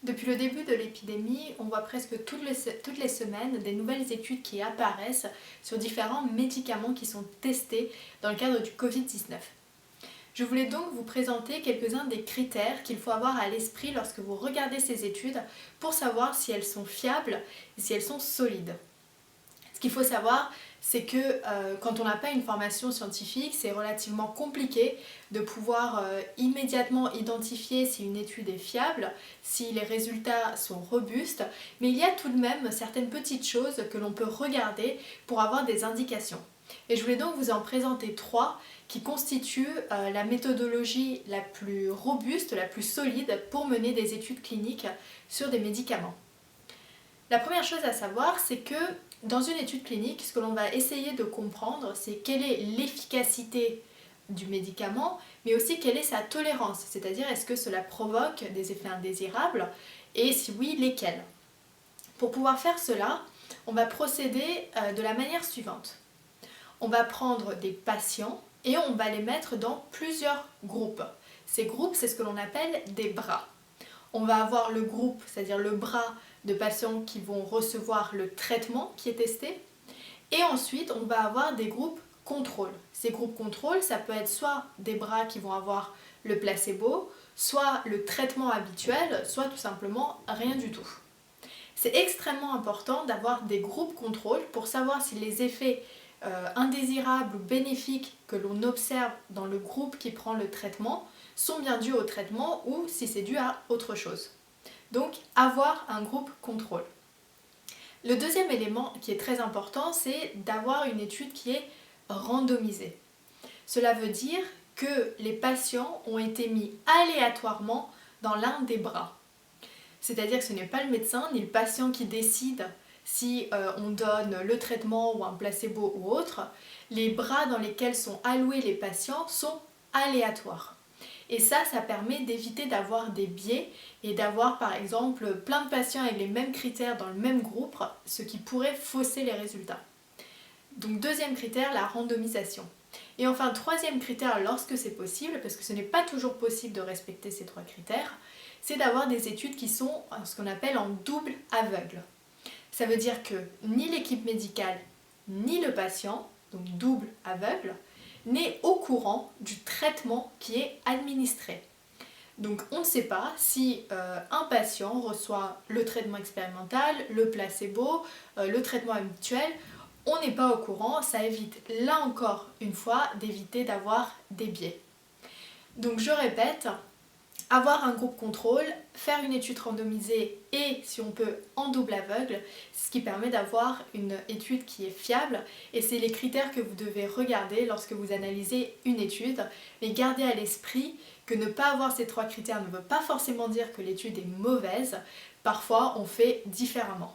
Depuis le début de l'épidémie, on voit presque toutes les semaines des nouvelles études qui apparaissent sur différents médicaments qui sont testés dans le cadre du Covid-19. Je voulais donc vous présenter quelques-uns des critères qu'il faut avoir à l'esprit lorsque vous regardez ces études pour savoir si elles sont fiables et si elles sont solides. Ce qu'il faut savoir, c'est que quand on n'a pas une formation scientifique, c'est relativement compliqué de pouvoir immédiatement identifier si une étude est fiable, si les résultats sont robustes, mais il y a tout de même certaines petites choses que l'on peut regarder pour avoir des indications. Et je voulais donc vous en présenter 3 qui constituent la méthodologie la plus robuste, la plus solide pour mener des études cliniques sur des médicaments. La première chose à savoir, c'est que dans une étude clinique, ce que l'on va essayer de comprendre, c'est quelle est l'efficacité du médicament, mais aussi quelle est sa tolérance, c'est-à-dire est-ce que cela provoque des effets indésirables, et si oui, lesquels. Pour pouvoir faire cela, on va procéder de la manière suivante. On va prendre des patients et on va les mettre dans plusieurs groupes. Ces groupes, c'est ce que l'on appelle des bras. On va avoir le groupe, c'est-à-dire le bras de patients qui vont recevoir le traitement qui est testé. Et ensuite, on va avoir des groupes contrôle. Ces groupes contrôle, ça peut être soit des bras qui vont avoir le placebo, soit le traitement habituel, soit tout simplement rien du tout. C'est extrêmement important d'avoir des groupes contrôle pour savoir si les effets indésirables ou bénéfiques que l'on observe dans le groupe qui prend le traitement sont bien dus au traitement ou si c'est dû à autre chose. Donc, avoir un groupe contrôle. Le deuxième élément qui est très important, c'est d'avoir une étude qui est randomisée. Cela veut dire que les patients ont été mis aléatoirement dans l'un des bras. C'est-à-dire que ce n'est pas le médecin ni le patient qui décide si on donne le traitement ou un placebo ou autre. Les bras dans lesquels sont alloués les patients sont aléatoires. Et ça permet d'éviter d'avoir des biais et d'avoir par exemple plein de patients avec les mêmes critères dans le même groupe, ce qui pourrait fausser les résultats. Donc deuxième critère, la randomisation. Et enfin troisième critère lorsque c'est possible, parce que ce n'est pas toujours possible de respecter ces 3 critères, c'est d'avoir des études qui sont ce qu'on appelle en double aveugle. Ça veut dire que ni l'équipe médicale ni le patient, donc double aveugle, n'est au courant du traitement qui est administré. Donc on ne sait pas si un patient reçoit le traitement expérimental, le placebo, le traitement habituel. On n'est pas au courant, ça évite là encore une fois d'éviter d'avoir des biais. Donc je répète, avoir un groupe contrôle, faire une étude randomisée et, si on peut, en double aveugle, ce qui permet d'avoir une étude qui est fiable et c'est les critères que vous devez regarder lorsque vous analysez une étude. Mais gardez à l'esprit que ne pas avoir ces 3 critères ne veut pas forcément dire que l'étude est mauvaise, parfois on fait différemment.